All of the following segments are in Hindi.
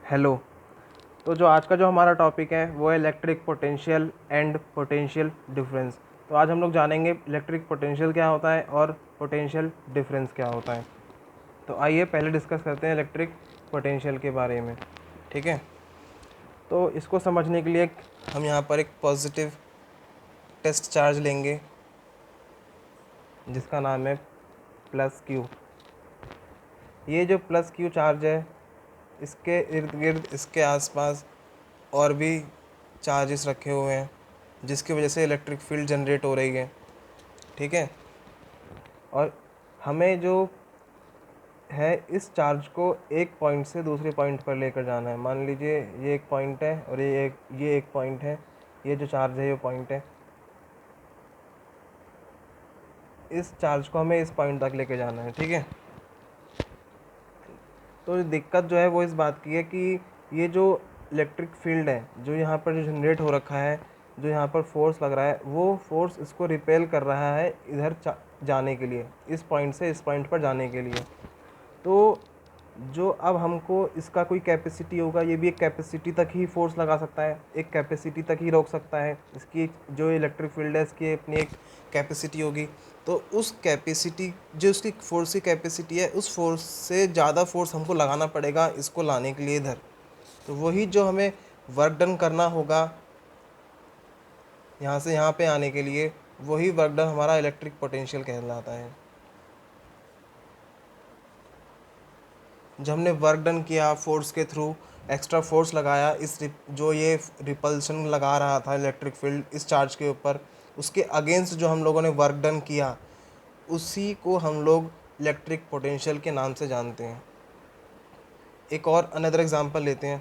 हेलो। तो जो आज का जो हमारा टॉपिक है वो है electric potential and potential difference. तो आज हम लोग जानेंगे इलेक्ट्रिक पोटेंशियल क्या होता है और पोटेंशियल डिफरेंस क्या होता है। तो आइए पहले डिस्कस करते हैं इलेक्ट्रिक पोटेंशियल के बारे में। ठीक है, तो इसको समझने के लिए हम यहाँ पर एक पॉजिटिव टेस्ट चार्ज लेंगे जिसका नाम है प्लस क्यू। ये जो प्लस क्यू चार्ज है, इसके इर्द गिर्द इसके आसपास और भी चार्जेस रखे हुए हैं जिसकी वजह से इलेक्ट्रिक फील्ड जनरेट हो रही है। ठीक है, और हमें जो है इस चार्ज को एक पॉइंट से दूसरे पॉइंट पर लेकर जाना है। मान लीजिए ये एक पॉइंट है और ये एक पॉइंट है। ये जो चार्ज है ये पॉइंट है। इस चार्ज को हमें इस पॉइंट तक लेके जाना है। ठीक है, तो दिक्कत जो है वो इस बात की है कि ये जो इलेक्ट्रिक फील्ड है जो यहाँ पर जो जनरेट हो रखा है, जो यहाँ पर फोर्स लग रहा है, वो फोर्स इसको रिपेल कर रहा है इधर जाने के लिए, इस पॉइंट से इस पॉइंट पर जाने के लिए। तो जो अब हमको इसका कोई कैपेसिटी होगा, ये भी एक कैपेसिटी तक ही फोर्स लगा सकता है, एक कैपेसिटी तक ही रोक सकता है। इसकी जो इलेक्ट्रिक फील्ड है इसकी अपनी एक कैपेसिटी होगी। तो उस कैपेसिटी, जो उसकी फोर्स की कैपेसिटी है, उस फोर्स से ज़्यादा फोर्स हमको लगाना पड़ेगा इसको लाने के लिए इधर। तो वही जो हमें वर्क डन करना होगा यहाँ से यहाँ पे आने के लिए, वही वर्क डन हमारा इलेक्ट्रिक पोटेंशियल कहलाता है। जब हमने वर्क डन किया फोर्स के थ्रू, एक्स्ट्रा फोर्स लगाया, जो ये रिपल्शन लगा रहा था इलेक्ट्रिक फील्ड इस चार्ज के ऊपर, उसके अगेंस्ट जो हम लोगों ने वर्क डन किया, उसी को हम लोग इलेक्ट्रिक पोटेंशियल के नाम से जानते हैं। एक और अनदर एग्जांपल लेते हैं,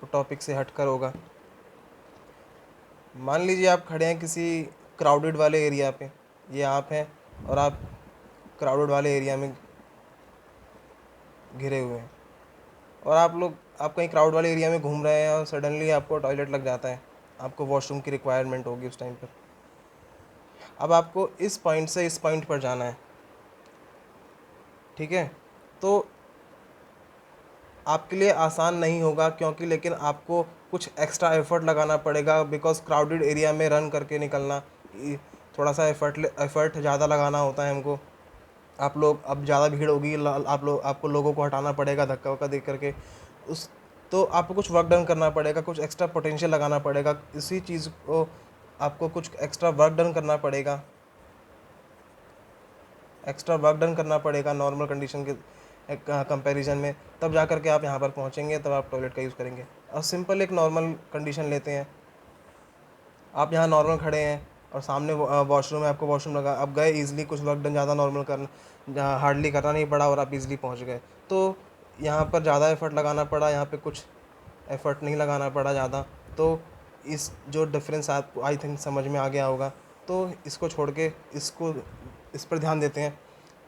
तो टॉपिक से हटकर होगा। मान लीजिए आप खड़े हैं किसी क्राउडेड वाले एरिया पे, ये आप हैं और आप क्राउडेड वाले एरिया में घिरे हुए हैं, और आप कहीं क्राउड वाले एरिया में घूम रहे हैं और सडनली आपको टॉयलेट लग जाता है, आपको वॉशरूम की रिक्वायरमेंट होगी उस टाइम पर। अब आपको इस पॉइंट से इस पॉइंट पर जाना है। ठीक है, तो आपके लिए आसान नहीं होगा, क्योंकि लेकिन आपको कुछ एक्स्ट्रा एफर्ट लगाना पड़ेगा, बिकॉज क्राउडेड एरिया में रन करके निकलना थोड़ा सा एफर्ट ज़्यादा लगाना होता है हमको। आप लोग, अब ज़्यादा भीड़ होगी, आपको लोगों को हटाना पड़ेगा धक्का वक्का दे करके उस तो आपको कुछ वर्क डन करना पड़ेगा, कुछ एक्स्ट्रा पोटेंशियल लगाना पड़ेगा। इसी चीज़ को आपको कुछ एक्स्ट्रा वर्क डन करना पड़ेगा, नॉर्मल कंडीशन के कंपैरिजन में। तब जा करके आप यहाँ पर पहुँचेंगे, तब आप टॉयलेट का यूज़ करेंगे। और सिंपल एक नॉर्मल कंडीशन लेते हैं, आप यहाँ नॉर्मल खड़े हैं और सामने वॉशरूम है, आपको वॉशरूम लगा, आप गए ईजिली, कुछ वर्क डन ज़्यादा नॉर्मल करना, हार्डली करना नहीं पड़ा और आप ईजिली पहुँच गए। तो यहाँ पर ज़्यादा एफर्ट लगाना पड़ा, यहाँ पे कुछ एफर्ट नहीं लगाना पड़ा ज़्यादा। तो इस जो डिफरेंस आपको आई थिंक समझ में आ गया होगा। तो इसको छोड़ के इस पर ध्यान देते हैं।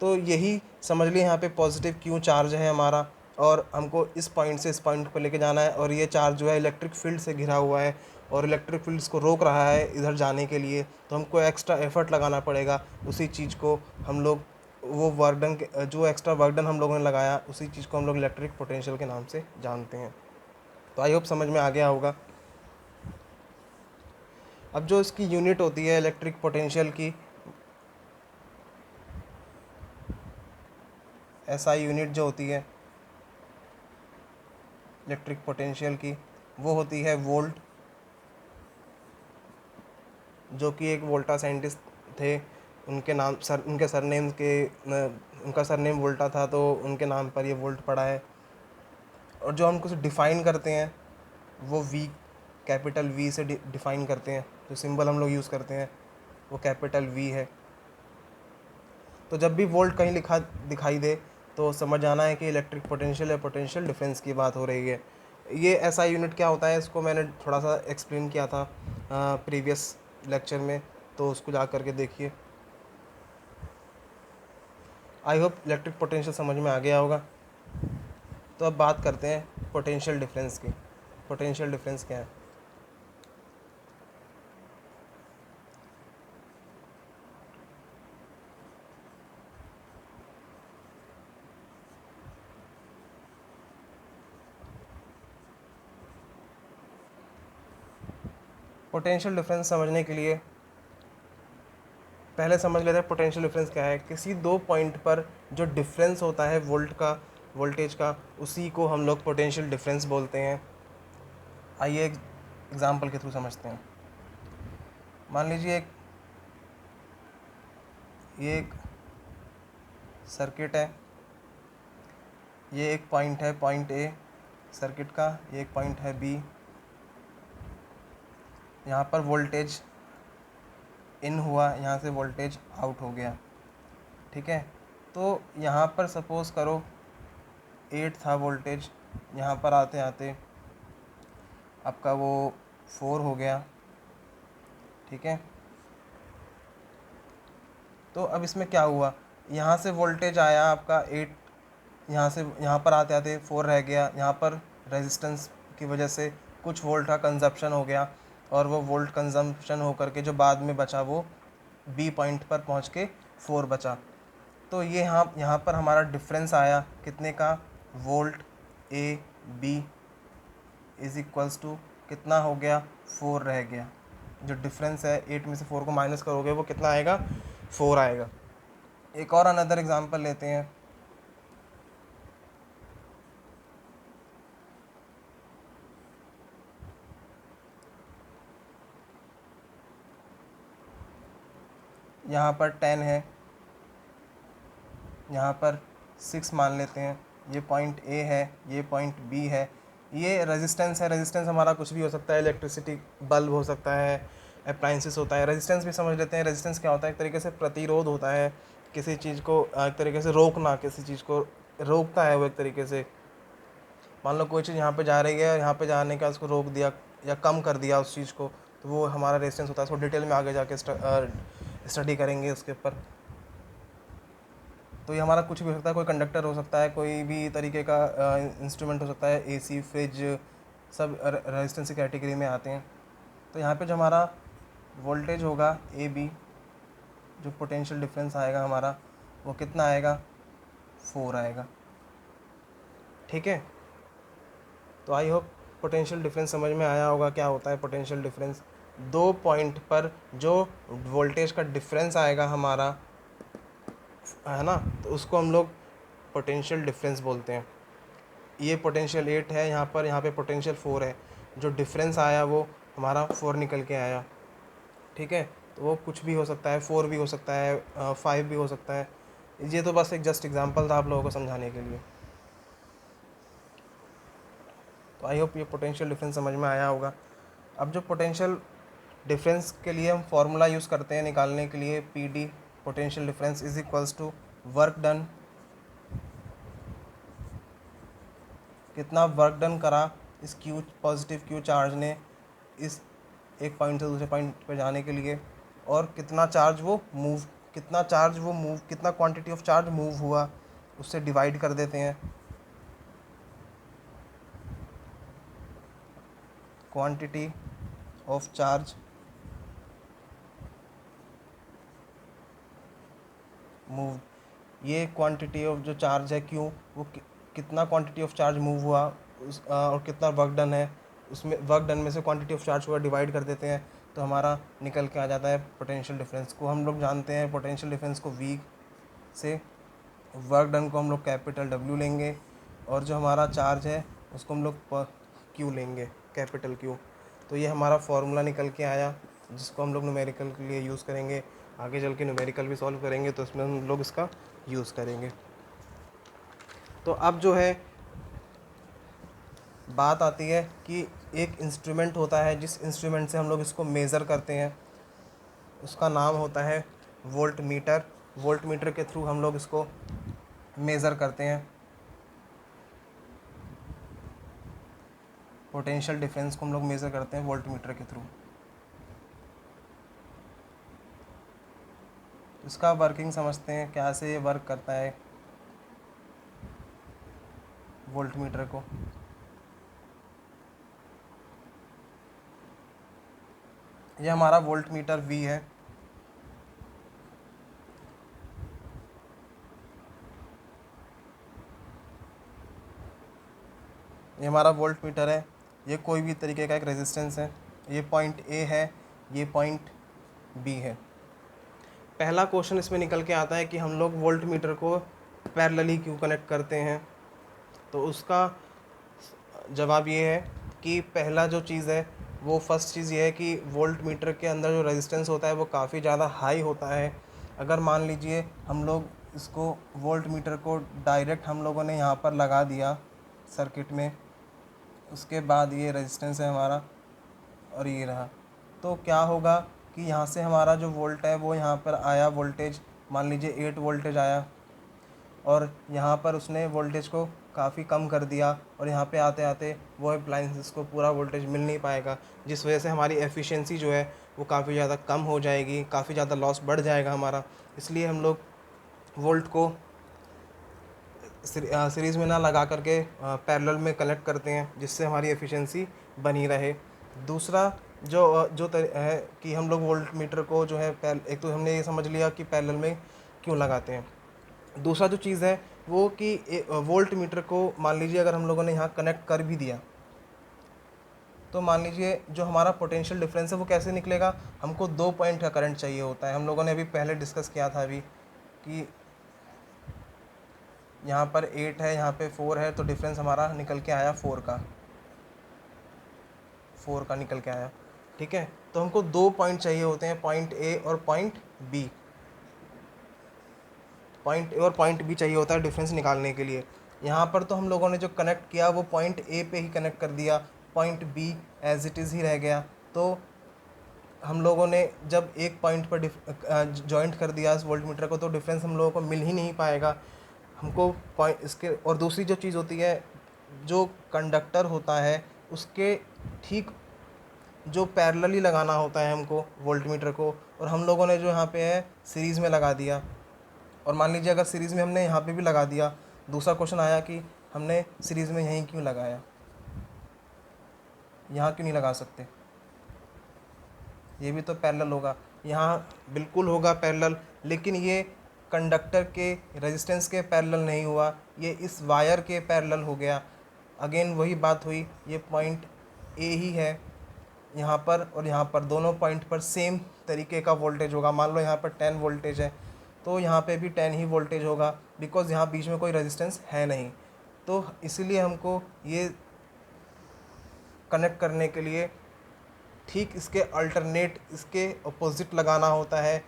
तो यही समझ लिए यहाँ पे पॉजिटिव क्यू चार्ज है हमारा, और हमको इस पॉइंट से इस पॉइंट पर लेके जाना है, और ये चार्ज जो है इलेक्ट्रिक फील्ड से घिरा हुआ है और इलेक्ट्रिक फील्ड्स को रोक रहा है इधर जाने के लिए। तो हमको एक्स्ट्रा एफर्ट लगाना पड़ेगा, उसी चीज़ को हम लोग, वो वर्कडन के जो एक्स्ट्रा वर्कडन हम लोगों ने लगाया, उसी चीज़ को हम लोग इलेक्ट्रिक पोटेंशियल के नाम से जानते हैं। तो आई होप समझ में आ गया होगा। अब जो इसकी यूनिट होती है इलेक्ट्रिक पोटेंशियल की, एसआई यूनिट जो होती है इलेक्ट्रिक पोटेंशियल की, वो होती है वोल्ट। जो कि एक वोल्टा साइंटिस्ट थे, उनके सरनेम उनका सरनेम वोल्टा था, तो उनके नाम पर ये वोल्ट पड़ा है। और जो हम कुछ डिफ़ाइन करते हैं वो वी, कैपिटल वी से डिफ़ाइन करते हैं। जो सिंबल हम लोग यूज़ करते हैं वो कैपिटल वी है। तो जब भी वोल्ट कहीं लिखा दिखाई दे तो समझ आना है कि इलेक्ट्रिक पोटेंशियल या पोटेंशियल डिफरेंस की बात हो रही है। ये ऐसा यूनिट क्या होता है, इसको मैंने थोड़ा सा एक्सप्लेन किया था प्रीवियस लेक्चर में, तो उसको जा करके देखिए। आई होप इलेक्ट्रिक पोटेंशियल समझ में आ गया होगा। तो अब बात करते हैं पोटेंशियल डिफरेंस की। पोटेंशियल डिफरेंस क्या है? पोटेंशियल डिफरेंस समझने के लिए पहले समझ लेते हैं पोटेंशियल डिफरेंस क्या है। किसी दो पॉइंट पर जो डिफरेंस होता है वोल्टेज का, उसी को हम लोग पोटेंशियल डिफरेंस बोलते हैं। आइए एग्जाम्पल के थ्रू समझते हैं। मान लीजिए ये एक सर्किट है, ये एक पॉइंट है, पॉइंट ए सर्किट का, ये एक पॉइंट है बी। यहाँ पर वोल्टेज इन हुआ, यहाँ से वोल्टेज आउट हो गया, ठीक है। तो यहाँ पर सपोज़ करो 8 था वोल्टेज, यहाँ पर आते आते आपका वो 4 हो गया, ठीक है। तो अब इसमें क्या हुआ, यहाँ से वोल्टेज आया आपका 8, यहाँ से यहाँ पर आते आते 4 रह गया, यहाँ पर रेजिस्टेंस की वजह से कुछ वोल्ट का कंजप्शन हो गया, और वो वोल्ट कंजम्पशन होकर के जो बाद में बचा वो बी पॉइंट पर पहुँच के 4 बचा। तो ये यहाँ पर हमारा डिफरेंस आया कितने का, volt A B is equals to कितना हो गया, 4 रह गया। जो डिफरेंस है 8 में से 4 को माइनस करोगे वो कितना आएगा, 4 आएगा। एक और अनदर एग्जांपल लेते हैं। यहाँ पर 10 है, यहाँ पर 6 मान लेते हैं। ये पॉइंट ए है, ये पॉइंट बी है, ये रेजिस्टेंस है। रेजिस्टेंस हमारा कुछ भी हो सकता है, इलेक्ट्रिसिटी बल्ब हो सकता है, अप्लाइंसेस होता है। रेजिस्टेंस भी समझ लेते हैं। रेजिस्टेंस क्या होता है, एक तरीके से प्रतिरोध होता है, किसी चीज़ को एक तरीके से रोकना, किसी चीज़ को रोकता है वो एक तरीके से। मान लो कोई चीज़ यहाँ पे जा रही है, यहाँ पे जाने का उसको रोक दिया या कम कर दिया उस चीज़ को, तो वो हमारा रेजिस्टेंस होता है। इसको डिटेल में आगे जाके स्टडी करेंगे उसके ऊपर। तो ये हमारा कुछ भी हो सकता है, कोई कंडक्टर हो सकता है, कोई भी तरीके का इंस्ट्रूमेंट हो सकता है, एसी, फ्रिज, सब रेजिस्टेंस की कैटेगरी में आते हैं। तो यहाँ पे जो हमारा वोल्टेज होगा ए बी, जो पोटेंशियल डिफरेंस आएगा हमारा वो कितना आएगा, 4 आएगा, ठीक है। तो आई होप पोटेंशियल डिफरेंस समझ में आया होगा। क्या होता है पोटेंशियल डिफरेंस, दो पॉइंट पर जो वोल्टेज का डिफरेंस आएगा हमारा, है ना, तो उसको हम लोग पोटेंशियल डिफरेंस बोलते हैं। ये पोटेंशियल 8 है यहाँ पे पोटेंशियल 4 है, जो डिफरेंस आया वो हमारा 4 निकल के आया, ठीक है। तो वो कुछ भी हो सकता है, 4 भी हो सकता है, 5 भी हो सकता है। ये तो बस एक जस्ट एग्जांपल था आप लोगों को समझाने के लिए। तो आई होप ये पोटेंशियल डिफरेंस समझ में आया होगा। अब जो पोटेंशियल डिफरेंस के लिए हम फार्मूला यूज़ करते हैं निकालने के लिए, P D potential difference is equals to work done, कितना वर्क डन करा इस क्यू पॉजिटिव क्यू चार्ज ने इस एक पॉइंट से दूसरे पॉइंट पर जाने के लिए, और कितना क्वांटिटी ऑफ चार्ज मूव हुआ, उससे डिवाइड कर देते हैं। क्वांटिटी ऑफ चार्ज मूव, ये क्वांटिटी ऑफ जो चार्ज है क्यू, वो कितना क्वांटिटी ऑफ चार्ज मूव हुआ और कितना वर्क डन है, उसमें वर्क डन में से क्वांटिटी ऑफ चार्ज को डिवाइड कर देते हैं, तो हमारा निकल के आ जाता है पोटेंशियल डिफरेंस। को हम लोग जानते हैं पोटेंशियल डिफरेंस को वी से, वर्क डन को हम लोग कैपिटल डब्ल्यू लेंगे, और जो हमारा चार्ज है उसको हम लोग क्यू लेंगे, कैपिटल क्यू। तो ये हमारा फॉर्मूला निकल के आया, जिसको हम लोग न्यूमेरिकल के लिए यूज़ करेंगे। आगे चल के न्यूमेरिकल भी सॉल्व करेंगे तो इसमें हम लोग इसका यूज़ करेंगे। तो अब जो है बात आती है कि एक इंस्ट्रूमेंट होता है, जिस इंस्ट्रूमेंट से हम लोग इसको मेज़र करते हैं, उसका नाम होता है वोल्ट मीटर। वोल्ट मीटर के थ्रू हम लोग इसको मेज़र करते हैं, पोटेंशियल डिफरेंस को हम लोग मेज़र करते हैं वोल्ट मीटर के थ्रू। इसका वर्किंग समझते हैं, क्या से ये वर्क करता है वोल्ट मीटर को। ये हमारा वोल्ट मीटर वी है, ये हमारा वोल्ट मीटर है। ये कोई भी तरीके का एक रेजिस्टेंस है, ये पॉइंट ए है, ये पॉइंट बी है। पहला क्वेश्चन इसमें निकल के आता है कि हम लोग वोल्ट मीटर को पैरेलली क्यों कनेक्ट करते हैं। तो उसका जवाब ये है कि पहला जो चीज़ है वो फर्स्ट चीज़ ये है कि वोल्ट मीटर के अंदर जो रेजिस्टेंस होता है वो काफ़ी ज़्यादा हाई होता है। अगर मान लीजिए हम लोग इसको वोल्ट मीटर को डायरेक्ट हम लोगों ने यहाँ पर लगा दिया सर्किट में, उसके बाद ये रेजिस्टेंस है हमारा और ये रहा, तो क्या होगा कि यहाँ से हमारा जो वोल्ट है वो यहाँ पर आया वोल्टेज, मान लीजिए 8 वोल्टेज आया, और यहाँ पर उसने वोल्टेज को काफ़ी कम कर दिया और यहाँ पे आते आते वो अप्लाइंसेस को पूरा वोल्टेज मिल नहीं पाएगा, जिस वजह से हमारी एफिशिएंसी जो है वो काफ़ी ज़्यादा कम हो जाएगी, काफ़ी ज़्यादा लॉस बढ़ जाएगा हमारा। इसलिए हम लोग वोल्ट को सीरीज़ में ना लगा करके पैरेलल में कनेक्ट करते हैं, जिससे हमारी एफिशिएंसी बनी रहे। दूसरा जो है कि हम लोग वोल्ट मीटर को जो है एक तो हमने ये समझ लिया कि पैरेलल में क्यों लगाते हैं। दूसरा जो चीज़ है वो कि वोल्ट मीटर को मान लीजिए अगर हम लोगों ने यहाँ कनेक्ट कर भी दिया, तो मान लीजिए जो हमारा पोटेंशियल डिफरेंस है वो कैसे निकलेगा। हमको 2 पॉइंट का करंट चाहिए होता है। हम लोगों ने अभी पहले डिस्कस किया था अभी कि यहाँ पर 8 है, यहाँ पे 4 है, तो डिफरेंस हमारा निकल के आया 4 का निकल के आया। ठीक है, तो हमको 2 पॉइंट चाहिए होते हैं, पॉइंट ए और पॉइंट बी। पॉइंट ए और पॉइंट बी चाहिए होता है डिफरेंस निकालने के लिए। यहाँ पर तो हम लोगों ने जो कनेक्ट किया वो पॉइंट ए पे ही कनेक्ट कर दिया, point B as it is ही रह गया। तो हम लोगों ने जब एक पॉइंट पर जॉइंट कर दिया इस वोल्ट मीटर को, तो डिफरेंस हम लोगों को मिल ही नहीं पाएगा हमको पॉइंट इसके। और दूसरी जो चीज़ होती है, जो कंडक्टर होता है उसके ठीक जो पैरेलली लगाना होता है हमको वोल्ट मीटर को, और हम लोगों ने जो यहाँ पे है सीरीज़ में लगा दिया। और मान लीजिए अगर सीरीज़ में हमने यहाँ पे भी लगा दिया, दूसरा क्वेश्चन आया कि हमने सीरीज़ में यहीं क्यों लगाया, यहाँ क्यों नहीं लगा सकते, ये भी तो पैरेलल होगा। यहाँ बिल्कुल होगा पैरेलल, लेकिन ये कंडक्टर के रेजिस्टेंस के पैरेलल नहीं हुआ, ये इस वायर के पैरेलल हो गया। अगेन वही बात हुई, ये पॉइंट ए ही है यहाँ पर, और यहाँ पर दोनों पॉइंट पर सेम तरीके का वोल्टेज होगा। मान लो यहाँ पर 10 वोल्टेज है, तो यहाँ पे भी 10 ही वोल्टेज होगा, बिकॉज़ यहाँ बीच में कोई रेजिस्टेंस है नहीं। तो इसीलिए हमको ये कनेक्ट करने के लिए ठीक इसके अल्टरनेट, इसके अपोजिट लगाना होता है,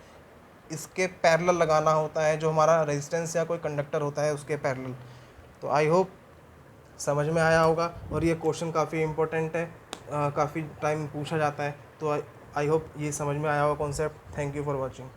इसके पैरेलल लगाना होता है, जो हमारा रेजिस्टेंस या कोई कंडक्टर होता है उसके पैरेलल। तो आई होप समझ में आया होगा, और ये क्वेश्चन काफ़ी इम्पोर्टेंट है, काफ़ी टाइम पूछा जाता है। तो आई होप ये समझ में आया होगा concept. Thank you for watching.